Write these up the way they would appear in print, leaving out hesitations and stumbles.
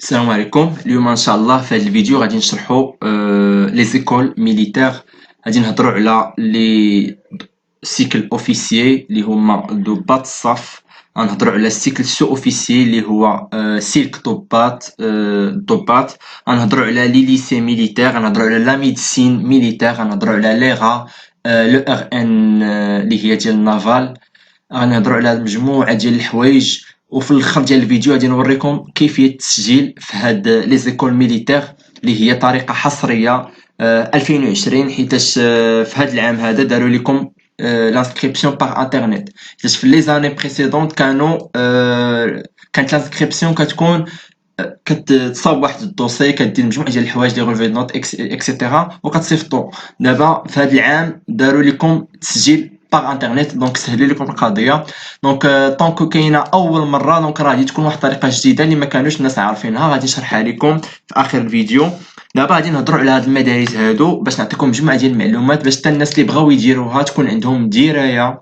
السلام عليكم. اليوم ان شاء الله في هذا الفيديو غادي نشرحوا لي زيكول ميليتير. غادي نهضروا على لي سيكل اوفيسيي اللي هما ضباط الصف. غنهضروا على السيكل سو اوفيسيي اللي هو سلك ضباط. غنهضروا على لي ليسي ميليتير، غنهضروا على لا ميديسين ميليتير، غنهضروا على ليغا لو ار ان اللي هي ديال النافال. غنهضروا على مجموعه ديال الحوايج، وفي الاخر ديال الفيديو غادي نوريكم كيفيه التسجيل في هاد لي زيكول ميليتير اللي هي طريقه حصريه 2020، حيتاش في هاد العام هذا داروا لكم لانسكريبسيون باغ انترنت. حيتاش في لي زاني بريسيدونت كانت لانسكريبسيون كتكون كتصاوب واحد الدوسي، كدير مجموعه ديال الحوايج دي ريفي نوت اكسيتيرا وكتصيفطو. دابا في هذا العام داروا لكم تسجيل باغ انترنت، دونك سهلوا لكم القضيه. دونك طونك كاينه اول مره، دونك راه غادي تكون واحد الطريقه جديده اللي ما كانوش الناس عارفينها، غادي نشرحها لكم في اخر الفيديو. دابا غادي نهضروا على هاد المدارس هادو باش نعطيكم مجموعه ديال المعلومات باش حتى الناس اللي بغاو يديروها تكون عندهم درايه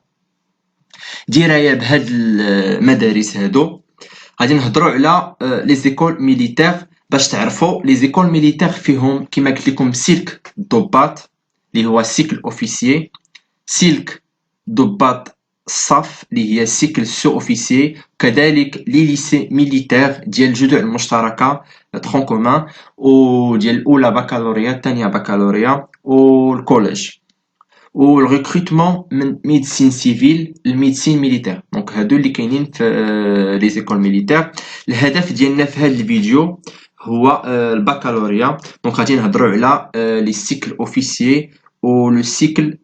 بهاد المدارس هادو. غادي نهضروا على لي زيكول ميليتير باش تعرفوا لي زيكول ميليتير فيهم كما قلت لكم سلك الضباط اللي هو سيكل اوفيسيي، سلك ضباط الصف اللي هي سيكل سو اوفيسيي، كذلك لي ليسي ميليتير ديال الجذوع المشتركه ترون كومان، وديال الاولى بكالوريا، الثانيه بكالوريا، والكوليج، والريكروتمون من ميديسين سيفيل لميديسين ميليتير. دونك هادو اللي كاينين في لي زيكول ميليتير. الهدف ديالنا في هذا الفيديو هو البكالوريا. دونك غادي نهضروا على لي سيكل اوفيسيي و لو سيكل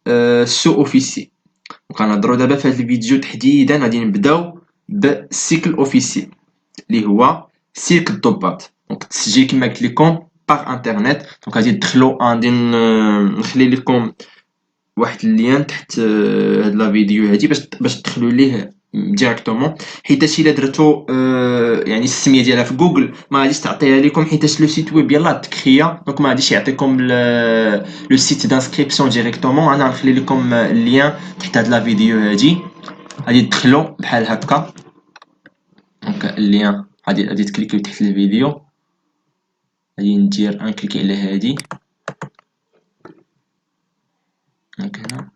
سو اوفيسيي. دونك غنهضروا دابا في هذا الفيديو تحديدا غادي نبداو بالسيكل اوفيسيي اللي هو سلك الضباط. دونك التسجيل كما قلت لكم باغ انترنت. دونك غادي تدخلوا، غادي نخلي لكم واحد اللين تحت هاد لا فيديو هادي باش تدخلوا ليه ديريكتومون، حيتاش الا درتو يعني السميه ديالها في جوجل ما غاديش تعطيها لكم، حيتاش لو سيت ويب يلاه تكريا، دونك ما غاديش يعطيكم لو سيت دانسكريبسيون ديريكتومون. انا غنخلي لكم اللين تحت هاد لا فيديو هادي، غادي تدخلوا بحال هكا. دونك اللين غادي تكليكيو تحت الفيديو، غادي ندير نكليكي على هادي هكا.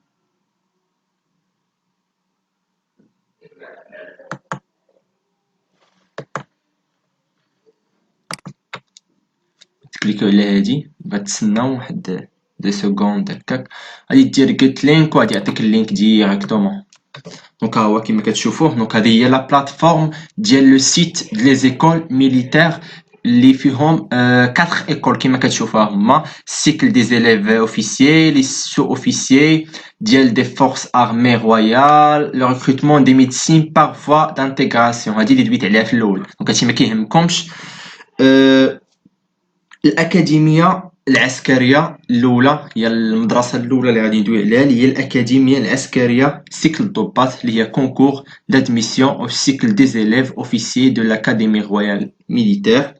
تكليكيو على هادي، غتسناو واحد دي سكوند هكاك، غادي دير جيت لينك وغادي يعطيك اللينك ديريكتومون. دونك ها هو كما كتشوفوه. دونك هذه هي لا بلاتفورم ديال لو سيت ديال لي زيكول ميليتير اللي فيهم 4 ايكول كما كتشوفوها هما سيكل دي زيليف اوفيسيي، لي سو اوفيسيي ديال دي فورس ارمي رويال، لو ريكروتمون دي ميديسين باغ فوا دانتيغراسيون. هذه اللي دويت عليها في الاول، دونك هادشي ما كيهمكمش. الأكاديمية العسكرية الأولى هي المدرسة الأولى اللي غادي ندوي عليها، اللي هي الأكاديمية العسكرية سيكل الضباط، اللي هي كونكور d'admission au cycle des élèves officiers de l'Académie royale militaire.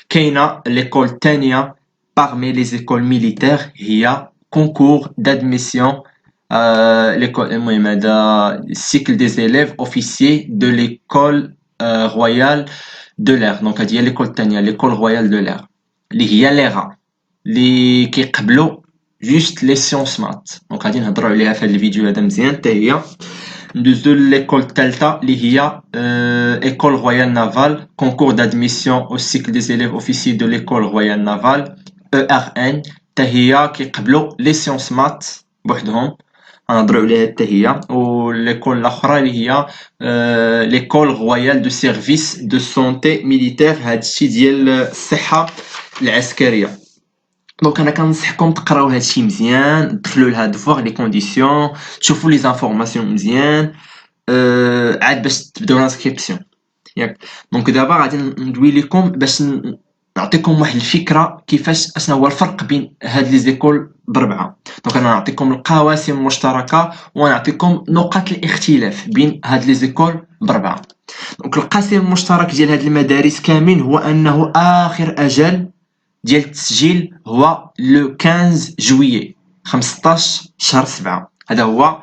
كاينة l'école الثانية parmi les écoles militaires هي concours d'admission l'école المهم هذا cycle des élèves officiers de l'école royale de l'air. دونك هذه هي l'école الثانية، l'école royale de l'air اللي هي ليغا اللي كيقبلوا جوست لي سيونس مات. دونك غادي نهضروا عليها في هذا الفيديو هذا مزيان حتى هي. ندوزو ليكول الثالثه اللي هي ايكول رويال نافال، كونكور دادميسيون او سيكل دي زيليف اوفيسيي دو ليكول رويال نافال او ار ان، حتى هي كيقبلوا لي سيونس مات بوحدهم، غنهضروا عليها حتى هي. وليكول الاخرى اللي هي ليكول رويال دو سيرفيس دو سونتي ميليتير، هادشي ديال الصحه العسكريه. دونك انا كنصحكم تقراو هادشي مزيان، تدخلوا لها دفوار لي كونديسيون، تشوفوا لي زانفورماسيون مزيان عاد باش تبداو لانسكريبسيون ياك. دونك دابا غادي ندوي لكم باش نعطيكم واحد الفكره كيفاش اشنا هو الفرق بين هاد لي زيكول بربعه. دونك انا نعطيكم القواسم المشتركه ونعطيكم نقاط الاختلاف بين هاد لي زيكول بربعه. دونك القاسم المشترك ديال هاد المدارس كاملين هو انه اخر اجل ديال التسجيل هو لو 15 جويي، 15 شهر 7. هذا هو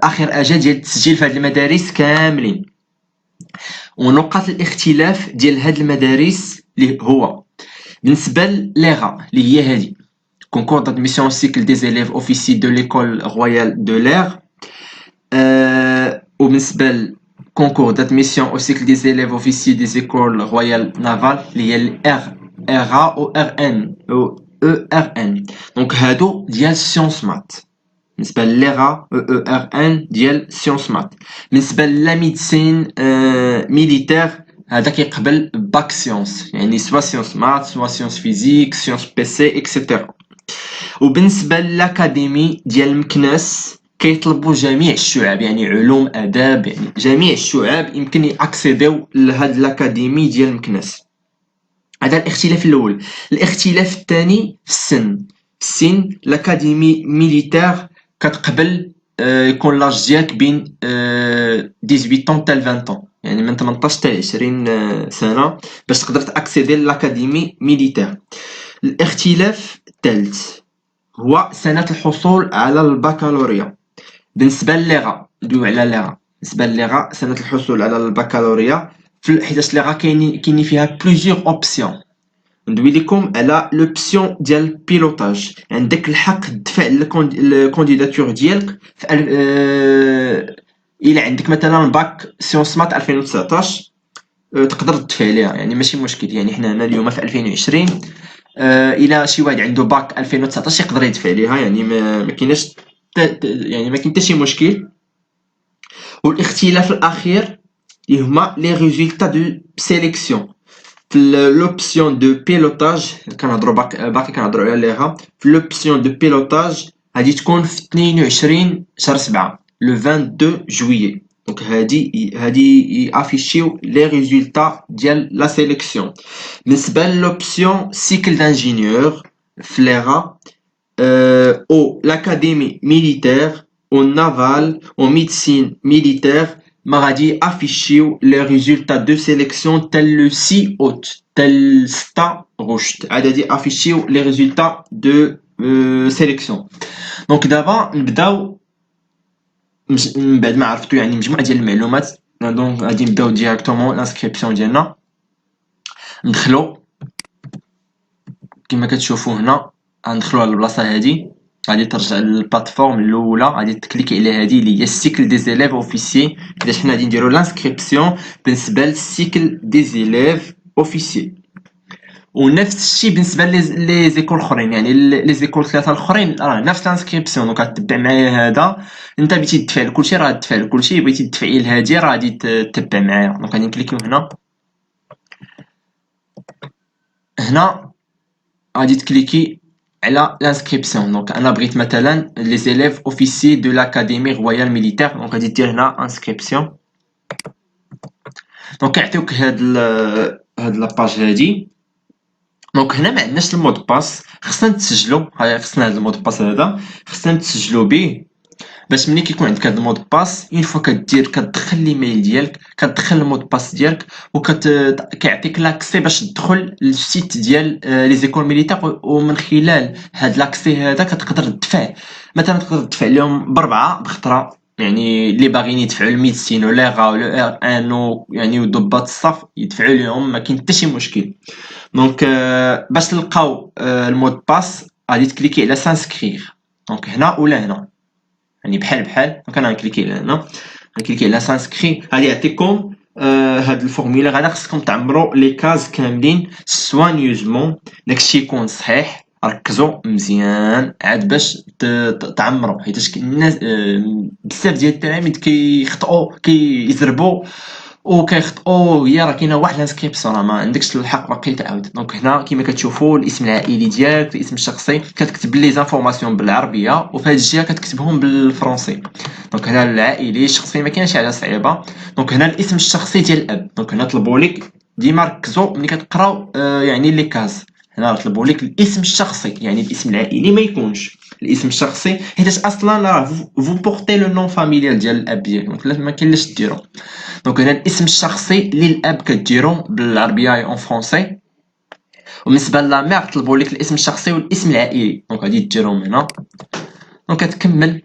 اخر اجل ديال التسجيل في هاد المدارس كاملين. ونقاط الاختلاف ديال هاد المدارس اللي هو بالنسبه لليغا اللي هي هادي concours d'admission au cycle des élèves officiers de l'école royale de l'air وبالنسبه للconcours d'admission au cycle des élèves officiers des écoles royales navales اللي هي ال RA و RN و ERN دونك هادو ديال سيونس مات بالنسبه لليغا EERN ديال سيونس مات بالنسبه لا ميديسين ميليتير هذا كيقبل باك سيونس يعني سوا سيونس مات سوا سيونس فيزيك سيونس بي سي اكسيتيرا وبالنسبه للاكاديمي ديال مكناس كيطلبوا جميع الشعب يعني علوم اداب يعني جميع الشعب يمكن ياكسيديو لهاد الاكاديمي ديال مكناس هذا الاختلاف الاول الاختلاف الثاني في السن الاكاديمي ميليتير كتقبل يكون لاج ديالك بين 18 طون حتى 20 طون يعني من 18 حتى 20 سنه باش تقدر تاكسيدي لاكاديمي ميليتير الاختلاف الثالث هو سنه الحصول على البكالوريا بالنسبه لليغا ندويو على ليغا بالنسبه لليغا سنه الحصول على البكالوريا حيت ليغا كاينين فيها بليزيور اوبسيون ندوي لكم على لوبسيون ديال بيلوتاج عندك الحق تدفع الكونديداتور ديالك في الا عندك مثلا باك سيونس مات 2019 تقدر تدفع ليها يعني ماشي مشكل يعني حنا هنا اليوم في 2020 الى شي واحد عنده باك 2019 يقدر يدفع ليها يعني ما كايناش يعني ما كاين حتى شي مشكل والاختلاف الاخير هما لي ريزولطا دو سيليكسيون في لوبسيون دو بيلوتاج كنهضروا باقي كنهضروا على ليها في لوبسيون دو بيلوتاج غادي تكون في 22 شهر 7 لو 22 جويي دونك هادي افيشيو لي ريزولطا ديال لا سيليكسيون بالنسبه لوبسيون سيكل دانجينيور في ليغا او l'académie militaire au naval au médecine militaire ما غادي افيشيو لي ريزولطا دو سيليكسيون تال لو 6 اوت تال 6 غشت عاد افيشيو لي ريزولطا دو سيليكسيون دونك دابا نبداو من بعد ما عرفتو يعني مجموعه ديال المعلومات دونك غادي نبداو ديريكتومون لانسكريبسيون ديالنا ندخلو كما كتشوفوا هنا غندخلو على البلاصه هادي غادي ترجع للبلاتفورم الاولى غادي تكليكي على هذه اللي هي السيكل دي زيليف اوفيسيي حيت حنا غادي نديرو لانسكريبسيون بالنسبه للسيكل دي زيليف اوفيسيي ونفس الشيء بالنسبه لي زيكول اخرين يعني لي زيكول ثلاثه الاخرين راه نفس لانسكريبسيون دونك غتبع معايا هذا انت بغيتي تدفع لكلشي راه تدفع لكلشي بغيتي تدفعي لهادي راه غادي تتبع معايا دونك غادي نكليكيو هنا غادي تكليكي على l'inscription دونك انا بغيت مثلا لي زيليف اوفيسيي دو لاكاديمي رويال ميليتير دونك غادي دير هنا inscription دونك يعطيوك هاد لاباج هادي دونك هنا ما عندناش المود باس خصنا نتسجلو خصنا هاد المود باس هذا خصنا نتسجلو به باش ملي كيكون عندك هاد المود باس اون فوا كتدخل الايميل ديالك كتدخل المود باس ديالك كيعطيك لاكسي باش تدخل للسيت ديال لي زيكول ميليتير ومن خلال هاد لاكسي هذا كتقدر تدفع مثلا تقدر تدفع لهم بربعه بخطره يعني اللي باغيين يدفعوا الميديسين ولا غاو لو ار ان يعني وضباط الصف يدفعوا لهم ما كاين حتى شي مشكل دونك باش تلقاو المود باس غادي تكليكي على سانسكرير دونك هنا ولا هنا يعني بحال دونك انا غنكليكي هنا غنكليكي على سانسكري غادي يعطيكم هاد الفورمولير هذا خصكم تعمروا لي كاز كاملين سوانيوزمون داكشي يكون صحيح ركزوا مزيان عاد باش تعمروا حيت الناس بزاف ديال التلاميذ كيخطئوا كيزربوا وكيخطئوا هي راه كاينه واحد الانسكريبسيون راه ما عندكش الحق باقي تعاود دونك هنا كما كتشوفوا الاسم العائلي ديالك الاسم الشخصي كتكتب لي زانفورماسيون بالعربيه وفي هذه الجهه كتكتبهم بالفرنسي دونك هنا العائلي الشخصي ما كاينش على صعيبه دونك هنا الاسم الشخصي ديال الاب دونك هنا طلبوا لك ديما ركزوا ملي كتقراو يعني لي كاز هنا طلبوا لك الاسم الشخصي يعني الاسم العائلي ما يكونش الاسم الشخصي حيت اصلا راه فو بورتي لو نون فاميليال ديال الاب ديالك دونك ما كاين لاش ديرو دونك هنا الاسم الشخصي للاب كديرو بالعربيه اون فرونسي وبالنسبه لا مير طلبوا لك الاسم الشخصي والاسم العائلي دونك غادي ديرهم هنا دونك كتكمل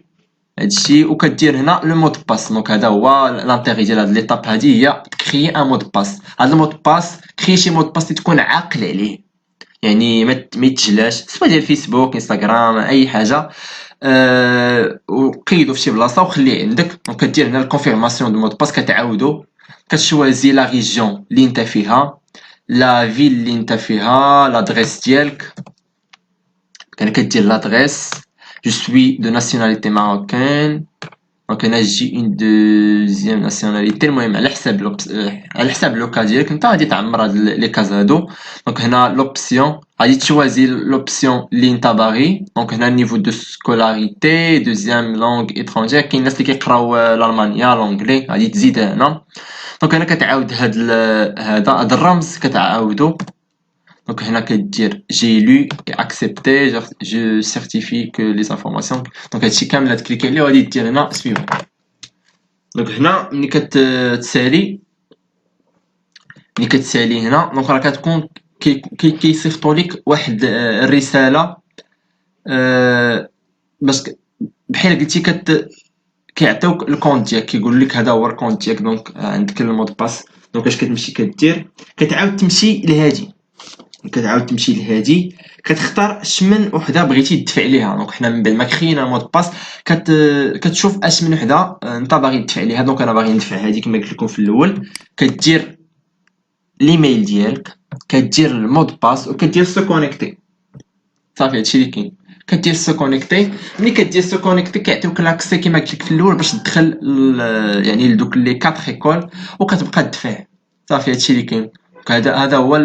هادشي وكدير هنا لو مود باس. دونك هذا هو لانتيغي ديال هاد ليطاب هادي، هي تكري ان مود باس. هاد المود باس كري شي مود باس اللي تكون عاقل عليه، يعني ما يتجلاش، سواء ديال فيسبوك انستغرام اي حاجه. وقيدو في شي بلاصه وخليه عندك. دونك كدير هنا الكونفيرماسيون دو مود باس، كتعاودو، كتشوازي لا ريجيون اللي انت فيها، لا فيل اللي انت فيها، لادريس ديالك. كان كدير لادريس جو سوي دو ناسيوناليتي ماروكان. دونك هنا جي اون دوزيام ناسيوناليتي. المهم على حساب لوكا ديالك انت غادي تعمر هاد لي كاز هادو. دونك هنا لوبسيون غادي تشوازي لوبسيون اللي انت باغي. دونك هنا نيفو دو سكولاريتي، دوزيام لونغ ايترونجير، كاين الناس اللي كيقراو الالمانيا لونجلي غادي تزيد هنا. دونك هنا كتعاود هاد الرمز كتعاودو. دونك هنا كدير جي لو اكسبتي جو سيرتيفي كو لي انفورماسيون. دونك هادشي كامل تكليكي عليه وغادي دير هنا سويفون. دونك هنا ملي كتسالي هنا، دونك راه كتكون كيصيفطوا لك واحد الرساله، باش بحال قلتي كيعطيوك الكونت ديالك، كيقول لك هذا هو الكونت ديالك. دونك عندك المود باس. دونك اش كتمشي كدير، كتعاود تمشي لهادي، كتختار شمن وحده بغيتي تدفع ليها. دونك حنا من بعد ما كرينا مود باس كتشوف اش من وحده انت باغي تدفع ليها. دونك انا باغي ندفع هذه كما قلت لكم في الاول. كدير الايميل ديالك، كدير المود باس وكدير سو كونيكتي. صافي هادشي اللي كاين. كدير سو كونيكتي. ملي كدير سو كونيكتي كيعطيوك لاكسي كما قلت لك في الاول باش تدخل يعني لدوك لي 4 ايكول وكتبقى تدفع. صافي هادشي اللي كاين. هذا هو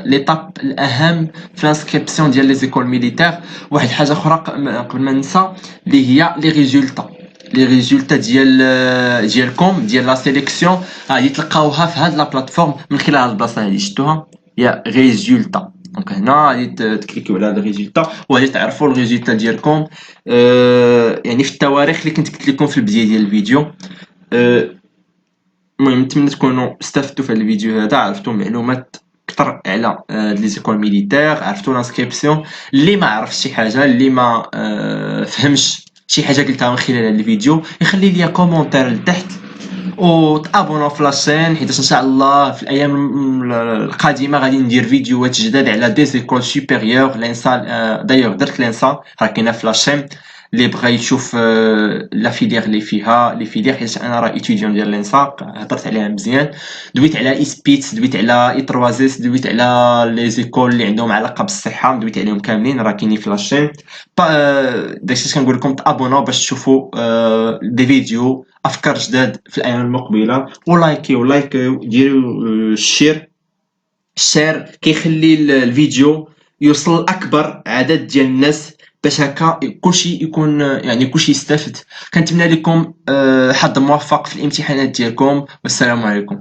ليطاب الاهم في الانسكريبسيون ديال لي زيكول ميليتير. واحد الحاجه اخرى قبل ما ننسى، اللي هي لي ريزولتا ديالكم ديال لا سيليكسيون، غادي تلقاوها في هاد لا بلاتفورم من خلال هاد البلاصه هادي شفتوها، هي ريزولتا. دونك هنا غادي تكليكيو على هاد الريزولتا وغادي تعرفوا الريزولتا ديالكم. يعني في التواريخ اللي كنت قلت لكم في البدايه ديال الفيديو. المهم نتمنى تكونوا استفدتوا في هذا الفيديو هذا، عرفتوا معلومات اكثر على لي زيكول ميليتير، عرفتوا لانسكريبسيون. اللي ما عرفش شي حاجه، اللي ما فهمش شي حاجه قلتها من خلال هذا الفيديو، يخلي لي كومونتير لتحت وتابوناو في لاشين، حيت ان شاء الله في الايام القادمه غادي ندير فيديوهات جداد على دي زيكول سوبيريور. لانسا دايوغ درت لانسا راه كاينه في لاشين، اللي بغى يشوف لا فيليير اللي فيها لي فيليير، حيت انا راه ايتيديون ديال لانسا، هضرت عليها مزيان. دويت على اسبيت، دويت على اي 3 اس، دويت على لي زيكول اللي عندهم علاقه بالصحه، دويت عليهم كاملين راه كاينين في لاشين. داكشي كنقول لكم تابوناو باش تشوفوا دي فيديو افكار جداد في الايام المقبله. ولايكيو ديروا الشير كيخلي الفيديو يوصل لاكبر عدد ديال الناس، باش هكا كلشي يكون يعني كلشي يستافد. كنتمنى لكم حظ موفق في الامتحانات ديالكم، والسلام عليكم.